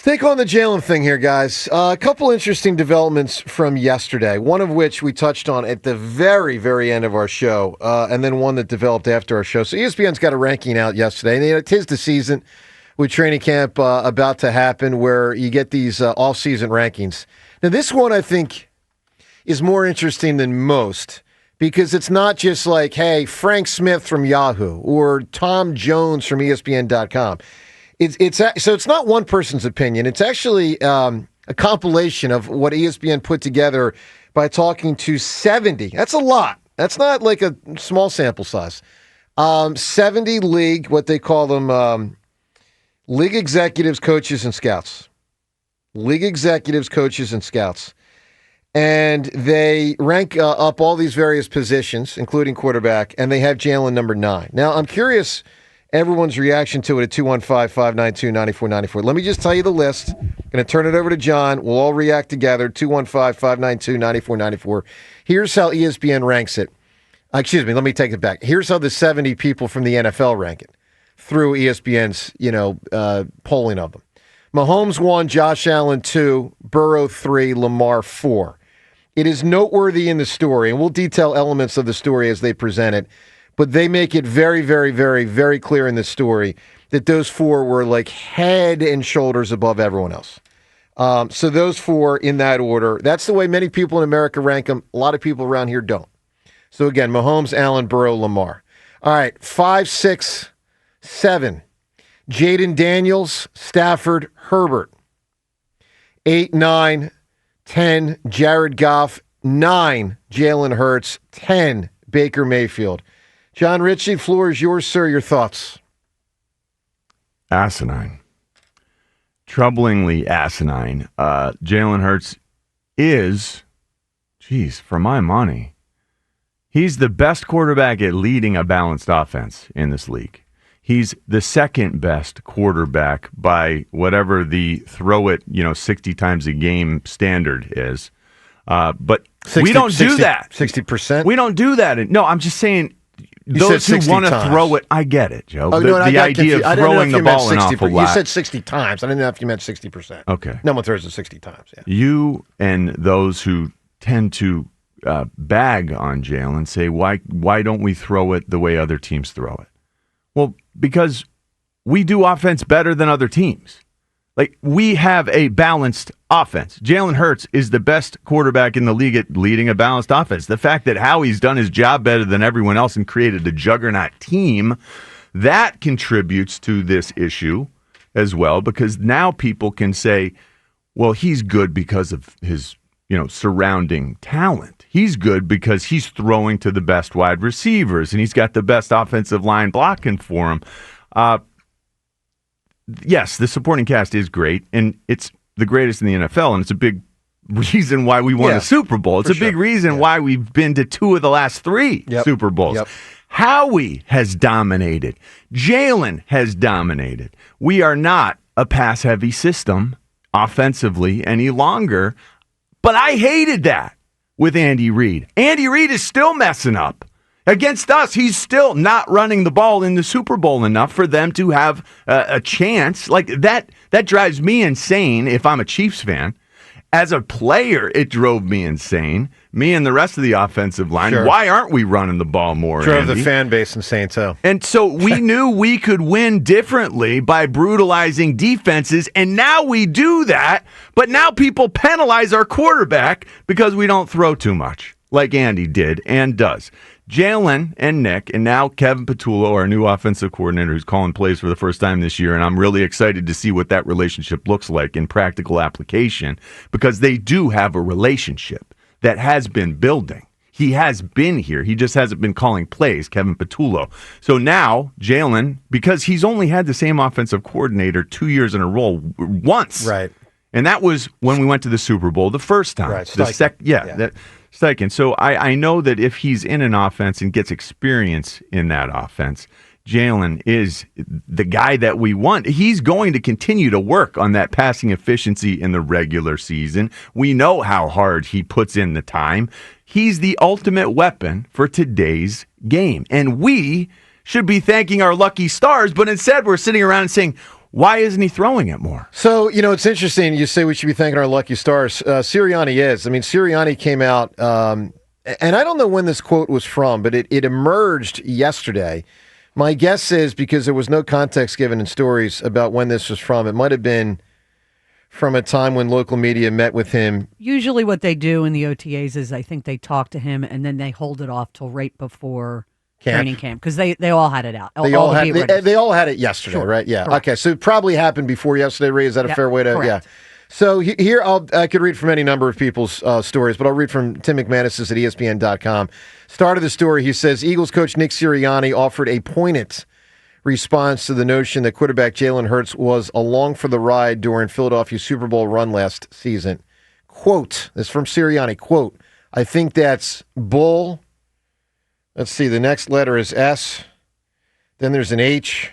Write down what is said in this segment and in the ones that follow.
Take on the Jalen thing here, guys. A couple interesting developments from yesterday, one of which we touched on at the very, very end of our show, and then one that developed after our show. So ESPN's got a ranking out yesterday, and it is the season with training camp about to happen where you get these off-season rankings. Now, this one, I think, is more interesting than most because it's not just like, hey, Frank Smith from Yahoo or Tom Jones from ESPN.com. So it's not one person's opinion. It's actually a compilation of what ESPN put together by talking to 70. That's a lot. That's not like a small sample size. 70 league, what they call them, league executives, coaches, and scouts. League executives, coaches, and scouts. And they rank up all these various positions, including quarterback, and they have Jalen number 9. Now, I'm curious everyone's reaction to it at 215-592-9494. Let me just tell you the list. I'm going to turn it over to John. We'll all react together. 215-592-9494. Here's how ESPN ranks it. Excuse me, let me take it back. Here's how the 70 people from the NFL rank it through ESPN's, polling of them. Mahomes 1, Josh Allen 2, Burrow 3, Lamar 4. It is noteworthy in the story, and we'll detail elements of the story as they present it, but they make it very, very, very, very clear in this story that those 4 were like head and shoulders above everyone else. So those 4 in that order. That's the way many people in America rank them. A lot of people around here don't. So again, Mahomes, Allen, Burrow, Lamar. All right, 5, 6, 7. Jaden Daniels, Stafford, Herbert. 8, 9, 10, Jared Goff. 9, Jalen Hurts. 10, Baker Mayfield. Jon Ritchie, floor is yours, sir. Your thoughts? Asinine. Troublingly asinine. Jalen Hurts is, for my money, he's the best quarterback at leading a balanced offense in this league. He's the second best quarterback by whatever the throw it, 60 times a game standard is. But 60, we don't do that. 60%? We don't do that. No, I'm just saying, those who want to throw it, I get it, Joe. The idea of throwing the ball an awful lot. You said 60 times. I didn't know if you meant 60%. Okay. No one throws it 60 times. Yeah. You and those who tend to bag on Jalen say, why don't we throw it the way other teams throw it? Well, because we do offense better than other teams. Like, we have a balanced offense. Jalen Hurts is the best quarterback in the league at leading a balanced offense. The fact that Howie's done his job better than everyone else and created a juggernaut team, that contributes to this issue as well, because now people can say, well, he's good because of his, surrounding talent. He's good because he's throwing to the best wide receivers, and he's got the best offensive line blocking for him. Yes, the supporting cast is great, and it's the greatest in the NFL, and it's a big reason why we won a Super Bowl. It's a big reason why we've been to 2 of the last 3 Super Bowls. Yep. Howie has dominated. Jalen has dominated. We are not a pass-heavy system offensively any longer, but I hated that with Andy Reid. Andy Reid is still messing up. Against us, he's still not running the ball in the Super Bowl enough for them to have a chance. Like, that drives me insane if I'm a Chiefs fan. As a player, it drove me insane. Me and the rest of the offensive line. Sure. Why aren't we running the ball more, Drove Andy? the fan base insane, too. And so we knew we could win differently by brutalizing defenses, and now we do that, but now people penalize our quarterback because we don't throw too much, like Andy did and does. Jalen and Nick, and now Kevin Patullo, our new offensive coordinator, who's calling plays for the first time this year, and I'm really excited to see what that relationship looks like in practical application, because they do have a relationship that has been building. He has been here. He just hasn't been calling plays, Kevin Patullo. So now, Jalen, because he's only had the same offensive coordinator 2 years in a row, once. Right. And that was when we went to the Super Bowl the first time. Right. Steichen. So I know that if he's in an offense and gets experience in that offense, Jalen is the guy that we want. He's going to continue to work on that passing efficiency in the regular season. We know how hard he puts in the time. He's the ultimate weapon for today's game. And we should be thanking our lucky stars, but instead we're sitting around and saying, Why isn't he throwing it more? So, it's interesting. You say we should be thanking our lucky stars. Sirianni is. I mean, Sirianni came out, and I don't know when this quote was from, but it emerged yesterday. My guess is because there was no context given in stories about when this was from. It might have been from a time when local media met with him. Usually what they do in the OTAs is I think they talk to him and then they hold it off till right before training camp because they all had it out. They all had it yesterday, sure. Right? Yeah. Correct. Okay, so it probably happened before yesterday, Ray. Is that a fair way to? Correct. Yeah. So here, I could read from any number of people's stories, but I'll read from Tim McManus's at ESPN.com. Start of the story, he says, Eagles coach Nick Sirianni offered a poignant response to the notion that quarterback Jalen Hurts was along for the ride during Philadelphia's Super Bowl run last season. Quote, this is from Sirianni, quote, I think that's bull. Let's see, the next letter is S. Then there's an H.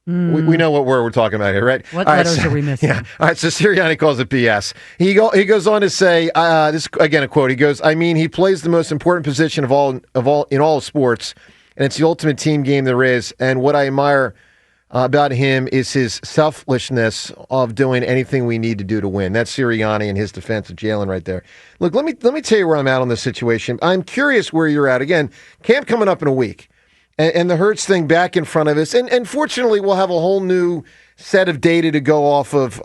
We know what word we're talking about here, right? What letters are we missing? Yeah. All right, so Sirianni calls it BS. He goes on to say, this again a quote. He goes, I mean, he plays the most important position of all in all sports, and it's the ultimate team game there is. And what I admire about him is his selflessness of doing anything we need to do to win. That's Sirianni and his defense of Jalen right there. Look, let me tell you where I'm at on this situation. I'm curious where you're at. Again, camp coming up in a week. And the Hurts thing back in front of us. And fortunately, we'll have a whole new set of data to go off of,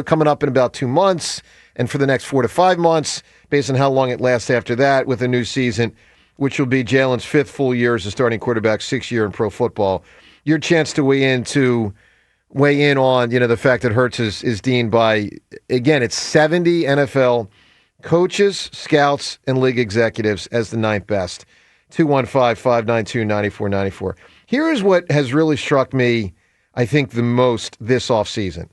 coming up in about 2 months and for the next 4 to 5 months, based on how long it lasts after that with a new season, which will be Jalen's 5th full year as a starting quarterback, 6th year in pro football. Your chance to weigh in on, the fact that Hurts is deemed by, again, it's 70 NFL coaches, scouts, and league executives as the 9th best. 215-592-9494. Here is what has really struck me, I think, the most this offseason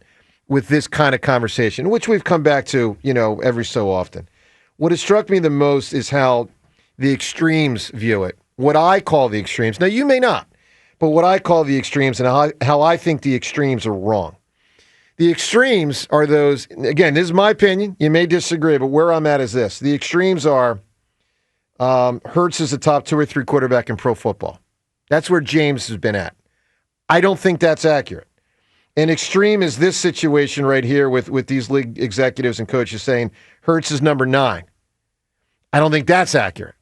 with this kind of conversation, which we've come back to, every so often. What has struck me the most is how the extremes view it. What I call the extremes. Now, you may not, but what I call the extremes and how I think the extremes are wrong. The extremes are those, again, this is my opinion. You may disagree, but where I'm at is this. The extremes are Hurts is a top 2 or 3 quarterback in pro football. That's where James has been at. I don't think that's accurate. An extreme is this situation right here with these league executives and coaches saying Hurts is number 9. I don't think that's accurate.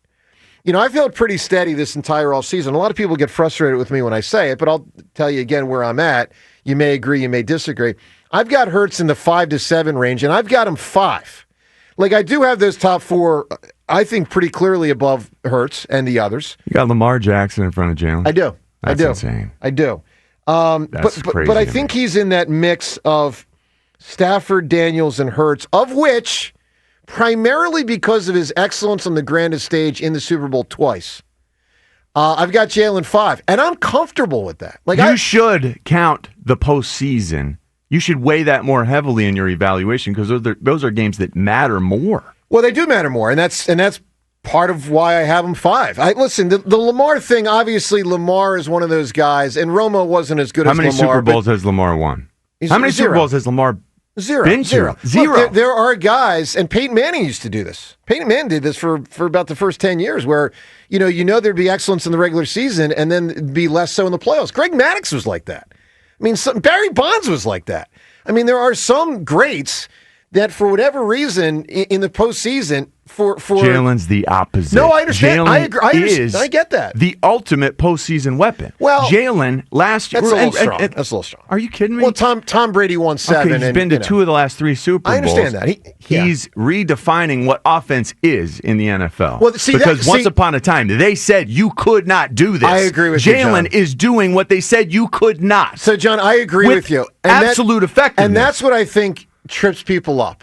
I felt pretty steady this entire offseason. A lot of people get frustrated with me when I say it, but I'll tell you again where I'm at. You may agree, you may disagree. I've got Hurts in the 5 to 7 range, and I've got him 5. Like, I do have those top 4, I think, pretty clearly above Hurts and the others. You got Lamar Jackson in front of Jalen. I do. That's insane. I do. That's crazy. But I think he's in that mix of Stafford, Daniels, and Hurts, of which, primarily because of his excellence on the grandest stage in the Super Bowl twice, I've got Jalen 5, and I'm comfortable with that. Like, you should count the postseason. You should weigh that more heavily in your evaluation because those are games that matter more. Well, they do matter more, and that's part of why I have him 5. Listen, the Lamar thing, obviously Lamar is one of those guys, and Romo wasn't as good as Lamar. How many Super Bowls has Lamar won? How many Super Bowls has Lamar been to? Zero. Look, there are guys, and Peyton Manning used to do this. Peyton Manning did this for about the first 10 years where, there'd be excellence in the regular season and then be less so in the playoffs. Greg Maddux was like that. Barry Bonds was like that. There are some greats that, for whatever reason, in the postseason, for Jalen's the opposite. No, I understand. Jalen I agree. I get that. The ultimate postseason weapon. Well, Jalen last year. That's a little strong. That's a little strong. Are you kidding me? Well, Tom Brady won 7. Okay, he's been to 2 of the last 3 Super Bowls. I understand that. He's redefining what offense is in the NFL. Well, once upon a time, they said you could not do this. I agree with you, John. Jalen is doing what they said you could not. So, John, I agree with you. Absolute effectiveness. And that's what I think trips people up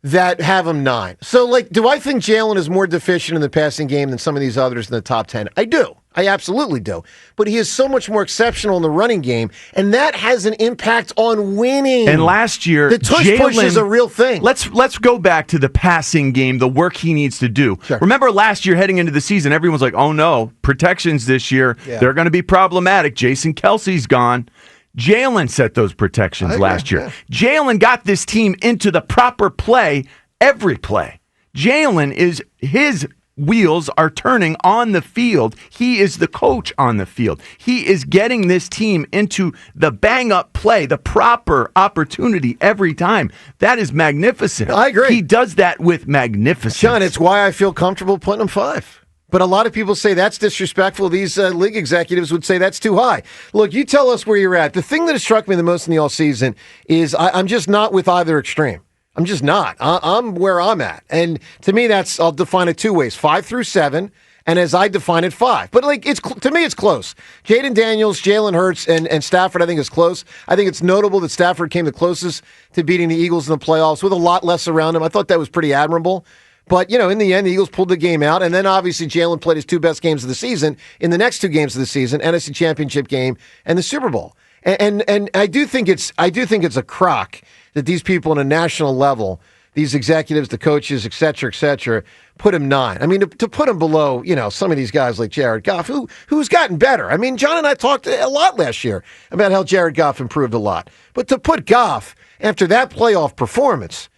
that have him 9. So, do I think Jalen is more deficient in the passing game than some of these others in the top 10? I do. I absolutely do. But he is so much more exceptional in the running game, and that has an impact on winning. And last year, the tush push is a real thing. Let's go back to the passing game, the work he needs to do. Sure. Remember last year heading into the season, everyone's like, oh no, protections this year, they're going to be problematic. Jason Kelsey's gone. Jalen set those protections last year. Yeah. Jalen got this team into the proper play every play. Jalen is his wheels are turning on the field. He is the coach on the field. He is getting this team into the bang-up play, the proper opportunity every time. That is magnificent. I agree. He does that with magnificence. John, it's why I feel comfortable putting him 5. But a lot of people say that's disrespectful. These league executives would say that's too high. Look, you tell us where you're at. The thing that has struck me the most in the offseason is I'm just not with either extreme. I'm just not. I'm where I'm at. And to me, I'll define it 2 ways, 5 through 7, and as I define it, 5. But to me, it's close. Jaden Daniels, Jalen Hurts, and Stafford, I think, is close. I think it's notable that Stafford came the closest to beating the Eagles in the playoffs with a lot less around him. I thought that was pretty admirable. But, in the end, the Eagles pulled the game out, and then obviously Jalen played his 2 best games of the season in the next 2 games of the season, NFC Championship game and the Super Bowl. And I do think it's a crock that these people on a national level, these executives, the coaches, et cetera, put him 9. I mean, to put him below, some of these guys like Jared Goff, who's gotten better. I mean, John and I talked a lot last year about how Jared Goff improved a lot. But to put Goff, after that playoff performance,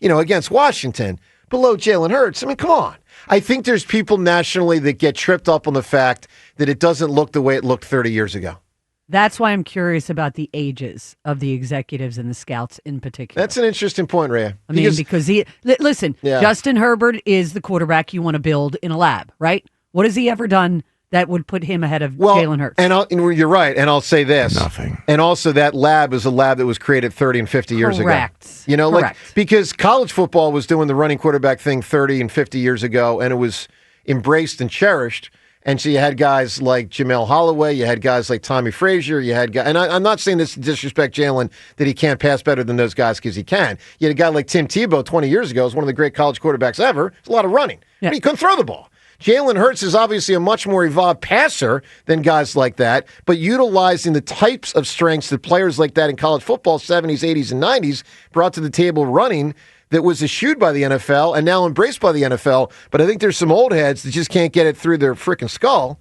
against Washington, below Jalen Hurts, I mean, come on. I think there's people nationally that get tripped up on the fact that it doesn't look the way it looked 30 years ago. That's why I'm curious about the ages of the executives and the scouts in particular. That's an interesting point, Rhea. Because Justin Herbert is the quarterback you want to build in a lab, right? What has he ever done that would put him ahead of Jalen Hurts? And you're right, and I'll say this. Nothing. And also that lab is a lab that was created 30 and 50 years ago. Correct. Because college football was doing the running quarterback thing 30 and 50 years ago, and it was embraced and cherished. And so you had guys like Jamel Holloway, you had guys like Tommy Frazier, you had guys, and I'm not saying this to disrespect Jalen, that he can't pass better than those guys because he can. You had a guy like Tim Tebow 20 years ago, was one of the great college quarterbacks ever. It's a lot of running. Yeah. But he couldn't throw the ball. Jalen Hurts is obviously a much more evolved passer than guys like that, but utilizing the types of strengths that players like that in college football, 70s, 80s, and 90s, brought to the table running that was eschewed by the NFL and now embraced by the NFL. But I think there's some old heads that just can't get it through their freaking skull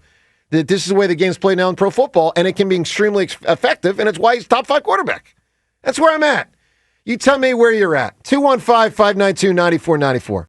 that this is the way the game's played now in pro football, and it can be extremely effective, and it's why he's top 5 quarterback. That's where I'm at. You tell me where you're at. 215-592-9494.